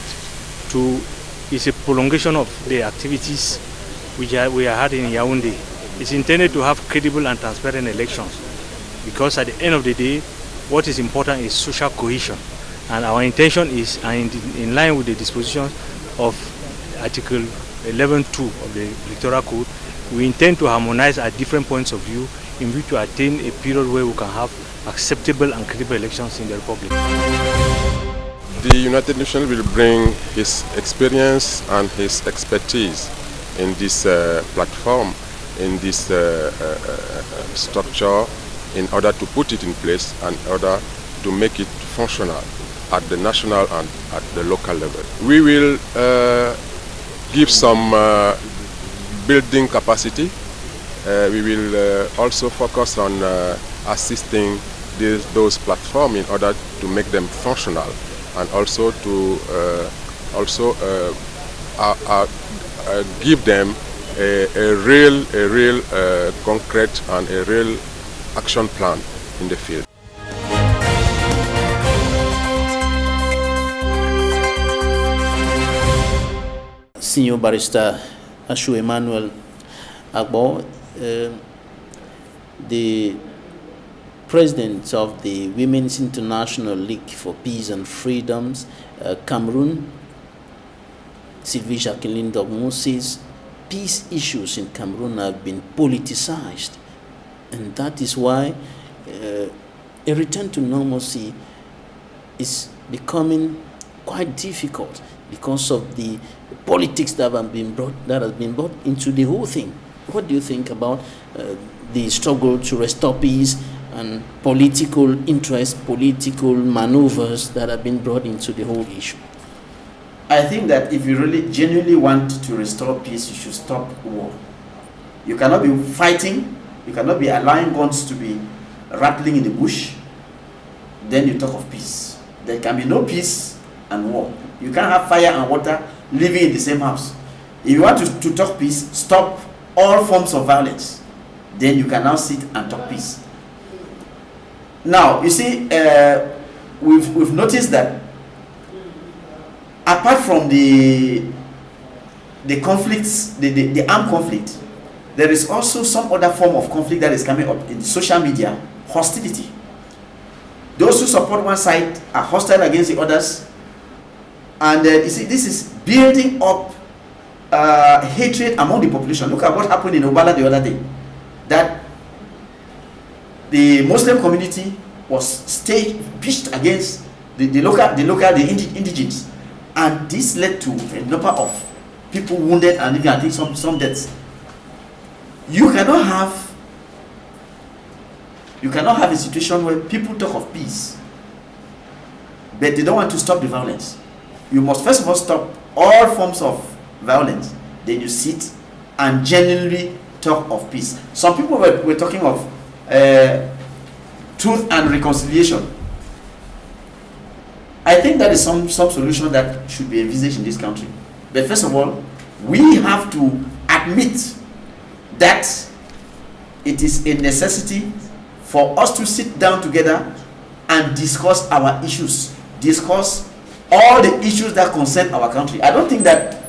is a prolongation of the activities which we are had in Yaoundé. is intended to have credible and transparent elections, because at the end of the day, what is important is social cohesion, and our intention is, in line with the dispositions of Article 11.2 of the Electoral Code, we intend to harmonize our different points of view in which to attain a period where we can have acceptable and credible elections in the Republic. The United Nations will bring his experience and his expertise in this platform, in this structure, in order to put it in place and in order to make it functional at the national and at the local level. We will give some building capacity. We will also focus on assisting those platforms in order to make them functional, and also to give them a real concrete and a real action plan in the field. Senior Barrister ASHU Emmanuel AGBOR, the President of the Women's International League for Peace and Freedoms, Cameroon, Sylvie Jacqueline Dogmo, says peace issues in Cameroon have been politicized, and that is why a return to normalcy is becoming quite difficult because of the politics that has been brought into the whole thing. What do you think about the struggle to restore peace and political interest, political maneuvers that have been brought into the whole issue? I think that if you really genuinely want to restore peace, you should stop war. You cannot be fighting, you cannot be allowing guns to be rattling in the bush, then you talk of peace. There can be no peace and war. You can't have fire and water living in the same house. If you want to talk peace, stop all forms of violence. Then you can now sit and talk peace. Now, you see, we've noticed that apart from the conflicts, the armed conflict, there is also some other form of conflict that is coming up in social media: hostility. Those who support one side are hostile against the others, and you see, this is building up hatred among the population. Look at what happened in Obala the other day. That the Muslim community was pitched against the indigenes, and this led to a number of people wounded and even I think some deaths. You cannot have a situation where people talk of peace, but they don't want to stop the violence. You must first of all stop all forms of violence. Then you sit and genuinely talk of peace. Some people were talking of truth and reconciliation. I think that is some solution that should be envisaged in this country. But first of all, we have to admit that it is a necessity for us to sit down together and discuss our issues, discuss all the issues that concern our country. I don't think that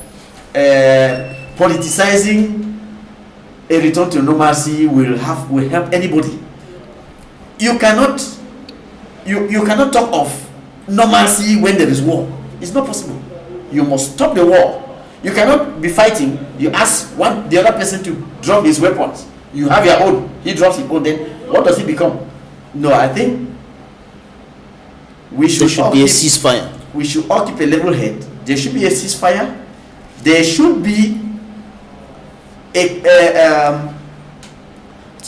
politicizing a return to normalcy will help anybody. You cannot talk of normalcy when there is war. It's not possible. You must stop the war. You cannot be fighting. You ask the other person to drop his weapons. You have your own. He drops his own. Then what does he become? No, I think there should be a ceasefire. We should all keep a level head. There should be a ceasefire. There should be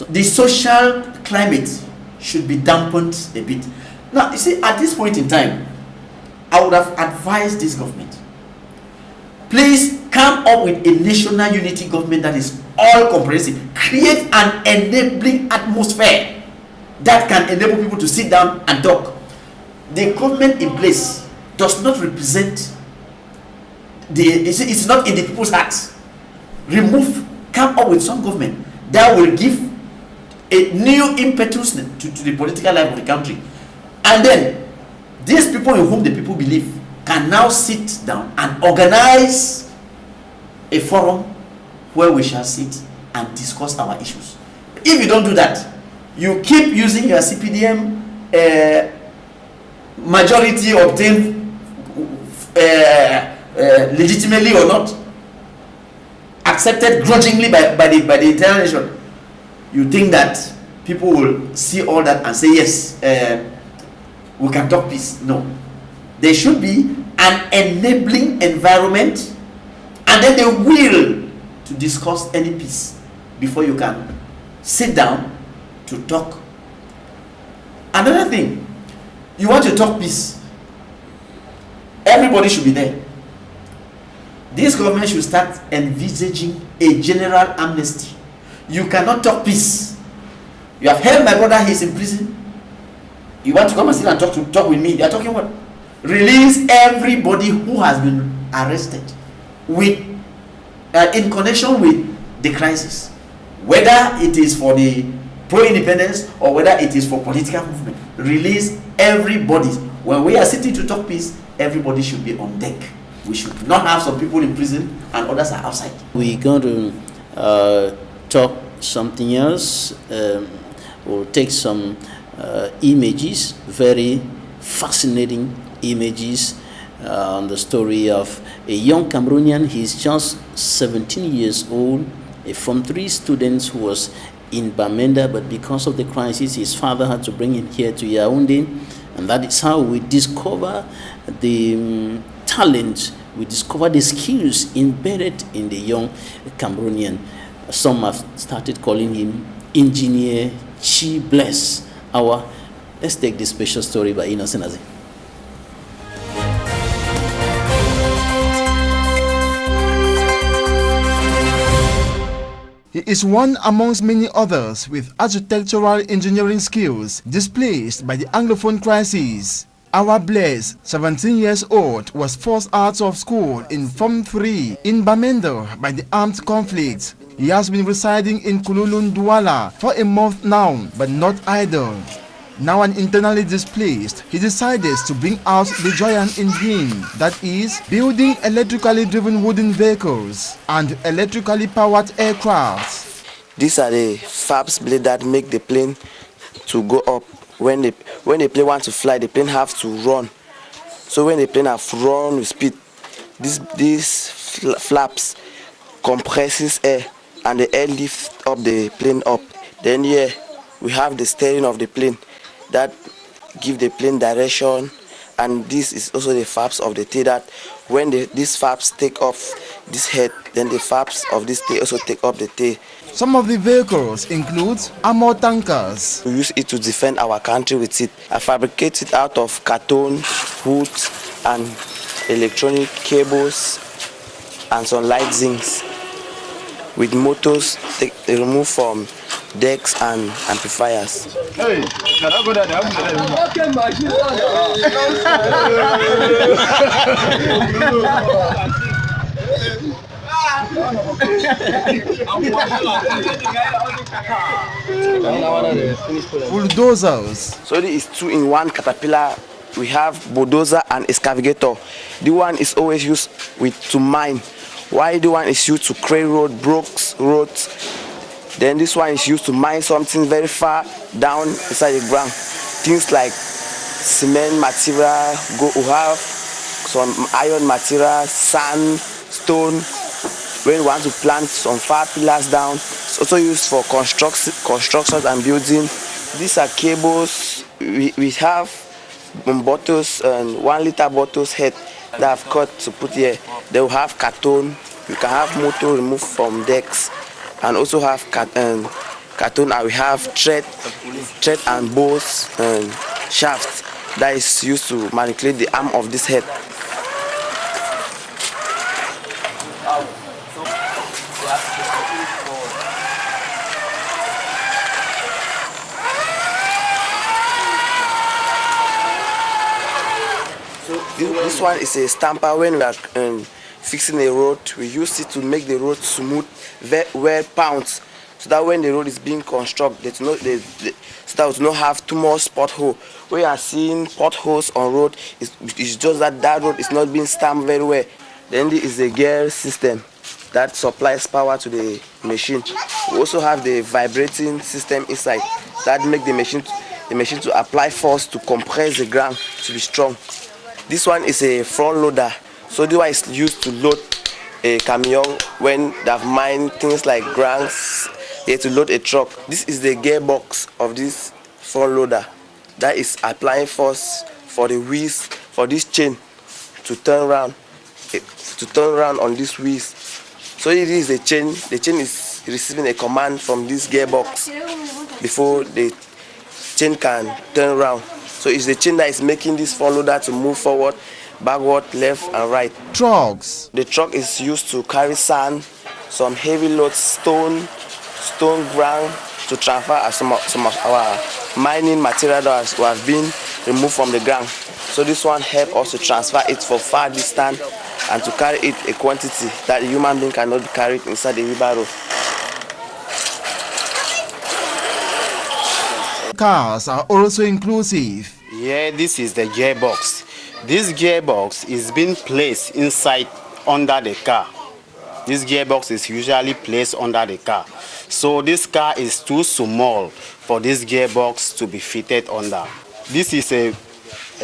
the social climate should be dampened a bit. Now, you see, at this point in time, I would have advised this government, please come up with a national unity government that is all comprehensive. Create an enabling atmosphere that can enable people to sit down and talk. The government in place does not represent it's not in the people's hearts. Come up with some government that will give a new impetus to the political life of the country. And then these people in whom the people believe can now sit down and organize a forum where we shall sit and discuss our issues. If you don't do that, you keep using your CPDM majority obtained legitimately or not, accepted grudgingly by the entire nation. You think that people will see all that and say, yes, we can talk peace? No. There should be an enabling environment and then the will to discuss any peace before you can sit down to talk. Another thing, you want to talk peace, everybody should be there. This government should start envisaging a general amnesty. You cannot talk peace. You have heard my brother, he's in prison. You want to come and sit and talk with me? You are talking what? Release everybody who has been arrested with in connection with the crisis, whether it is for the pro-independence or whether it is for political movement. Release everybody. When we are sitting to talk peace, everybody should be on deck. We should not have some people in prison and others are outside. We're going to talk something else. We'll take some images, very fascinating images on the story of a young Cameroonian. He's just 17 years old, a Form 3 student who was in Bamenda, but because of the crisis, his father had to bring him here to Yaoundé, and that is how we discover the talent, we discover the skills embedded in the young Cameroonian. Some have started calling him Engineer Chi Bless. Let's take this special story by Innocent Azi. He is one amongst many others with architectural engineering skills displaced by the Anglophone crisis. Our Blaise, 17 years old, was forced out of school in Form 3 in Bamenda by the armed conflict. He has been residing in Kululun Douala for a month now, but not idle. Now an internally displaced, he decided to bring out the giant in him, that is, building electrically driven wooden vehicles and electrically powered aircraft. These are the fabs blade that make the plane to go up. When the plane wants to fly, the plane have to run. So when the plane have run with speed, these flaps compresses air and the air lifts up the plane up. Then here we have the steering of the plane that give the plane direction, and this is also the flaps of the tail that when these flaps take off this head, then the flaps of this tail also take up the tail. Some of the vehicles include armor tankers. We use it to defend our country with it. I fabricate it out of carton, wood, and electronic cables and some light zincs. With motors removed from decks and amplifiers. Hey, bulldozers. So this is 2-in-1 caterpillar. We have bulldozer and excavator. The one is always used to mine, while the one is used to clear roads. Then this one is used to mine something very far down inside the ground. Things like cement material, we have some iron material, sand, stone. When we want to plant some far pillars down, it's also used for construction and building. These are cables. We have bottles and 1 liter bottles head that I've cut to put here. They will have carton. We can have motor removed from decks, and also have carton. And we have thread and bolts and shafts that is used to manipulate the arm of this head. This one is a stamper. When we are fixing a road, we use it to make the road smooth, well pounds, so that when the road is being constructed, so that it will not have too much pothole. We are seeing potholes on road. It's just that road is not being stamped very well. Then this is a gear system. that supplies power to the machine. We also have the vibrating system inside that make the machine to apply force to compress the ground to be strong. This one is a front loader, so this one is used to load a camion when they have mined things like grants. Here to load a truck. This is the gearbox of this front loader that is applying force for the wheels, for this chain to turn around on this wheels. So it is the chain. The chain is receiving a command from this gearbox before the chain can turn around. So it's the chain that is making this front loader to move forward, backward, left and right. Trucks. The truck is used to carry sand, some heavy loads, stone ground, to transfer some of our mining material that have been removed from the ground. So this one helps us to transfer it for far distance and to carry it a quantity that a human being cannot carry it inside the wheelbarrow. Cars are also inclusive. Yeah, this is the gearbox. This gearbox is being placed inside under the car. This gearbox is usually placed under the car. So this car is too small for this gearbox to be fitted under. This is a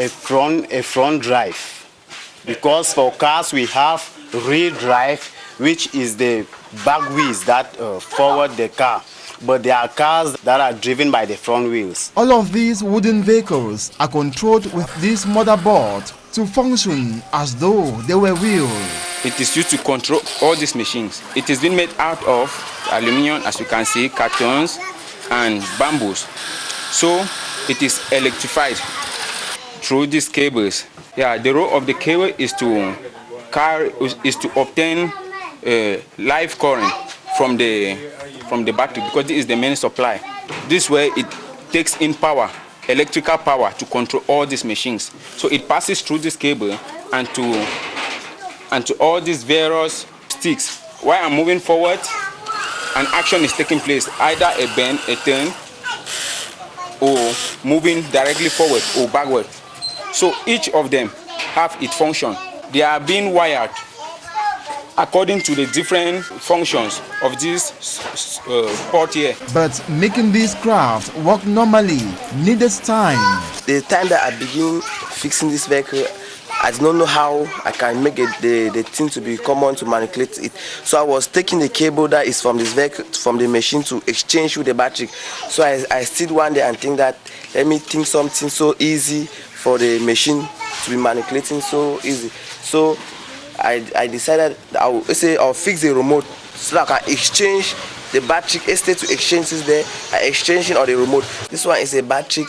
front drive, because for cars we have rear drive, which is the back wheels that forward the car. But there are cars that are driven by the front wheels. All of these wooden vehicles are controlled with this motherboard to function as though they were wheels. It is used to control all these machines. It is being made out of aluminium, as you can see, cartons and bamboos. So it is electrified through these cables. Yeah, the role of the cable is to obtain live current from the battery, because this is the main supply. This way it takes in power, electrical power, to control all these machines. So it passes through this cable and to all these various sticks. While I'm moving forward, an action is taking place, either a bend, a turn, or moving directly forward or backward. So each of them have its function. They are being wired according to the different functions of this port here. But making this craft work normally needed time. The time that I begin fixing this vehicle, I did not know how I can make the thing to be common to manipulate it. So I was taking the cable that is from this vehicle, from the machine, to exchange with the battery. So I stood one day and think that, let me think something so easy for the machine to be manipulating so easy. So I decided I'll fix the remote so that I can exchange the battery. Instead to exchange this there, I exchange it on the remote. This one is a battery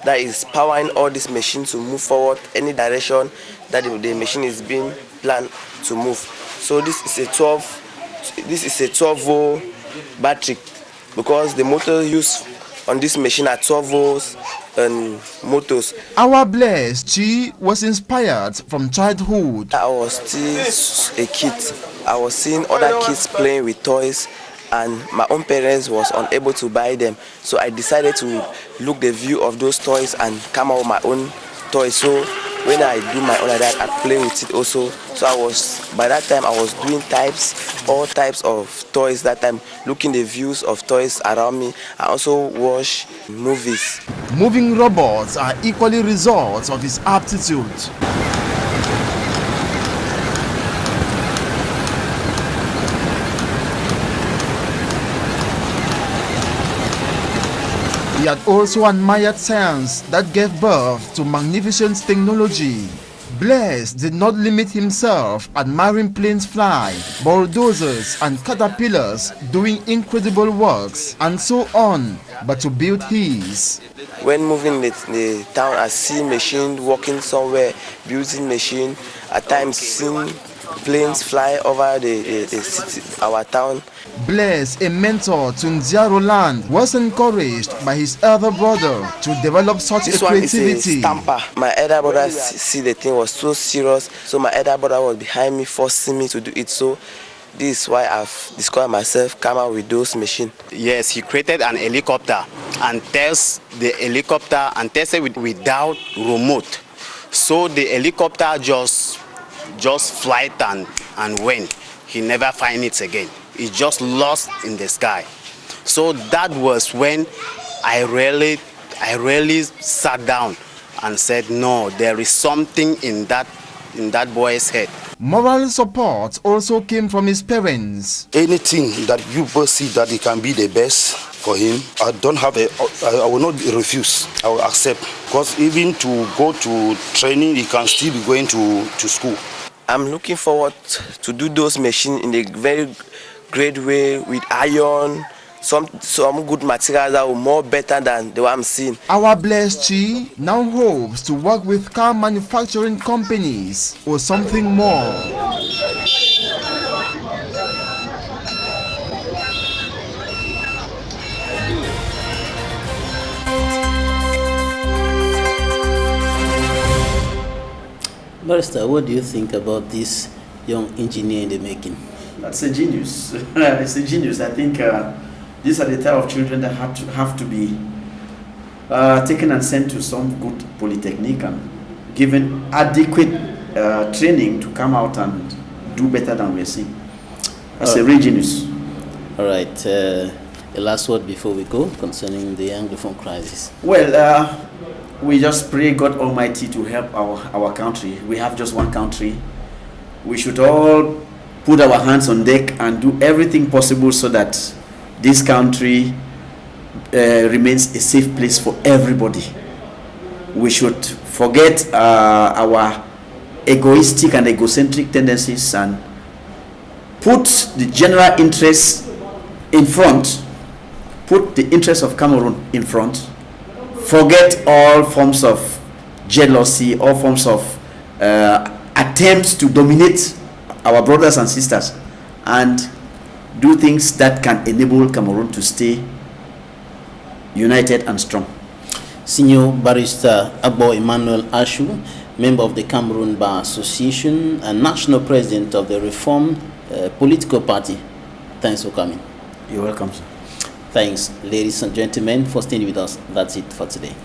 that is powering all this machine to move forward any direction that the machine is being planned to move. So this is a 12 volt battery, because the motor used on this machine are 12 volts and motors. Our blessed Chi was inspired from childhood. I was still a kid. I was seeing other kids playing with toys, and my own parents was unable to buy them. So I decided to look the view of those toys and come out with my own toys. So when I do my own like that, I play with it also. So by that time I was doing all types of toys that time, looking the views of toys around me. I also watch movies. Moving robots are equally results of his aptitude. He had also admired science that gave birth to magnificent technology. Blaise did not limit himself admiring planes fly, bulldozers and caterpillars doing incredible works, and so on, but to build his. When moving the town, I see machine working somewhere, building machine. At times seeing planes fly over the city, our town. Blaise, a mentor to Ndia Roland, was encouraged by his elder brother to develop such a creativity. This one is a stamper. My elder brother see the thing was so serious, so my elder brother was behind me, forcing me to do it. So this is why I've discovered myself, come out with those machines. Yes, he created an helicopter and tests the helicopter and tested it without remote. So the helicopter just flight and went. he never find it again. It just lost in the sky. So that was when I really sat down and said, no, there is something in that boy's head. Moral support also came from his parents. Anything that you both see that it can be the best for him, I will not refuse. I will accept. Because even to go to training, he can still be going to school. I'm looking forward to do those machines in a very great way with iron, some good materials that are more better than the one I'm seeing. Our blessed tree now hopes to work with car manufacturing companies or something more. Barrister, what do you think about this young engineer in the making? That's a genius. It's a genius. I think these are the type of children that have to be taken and sent to some good polytechnic and given adequate training to come out and do better than we're seeing. That's a real genius. All right. The last word before we go concerning the Anglophone crisis. Well, we just pray God Almighty to help our country. We have just one country. We should all put our hands on deck and do everything possible so that this country remains a safe place for everybody. We should forget our egoistic and egocentric tendencies and put the general interest in front, put the interest of Cameroon in front, forget all forms of jealousy, all forms of attempts to dominate our brothers and sisters, and do things that can enable Cameroon to stay united and strong. Senior Barrister AGBOR Emmanuel ASHU, member of the Cameroon Bar Association and national president of the Reform Political Party. Thanks for coming. You're welcome, sir. Thanks, ladies and gentlemen, for staying with us. That's it for today.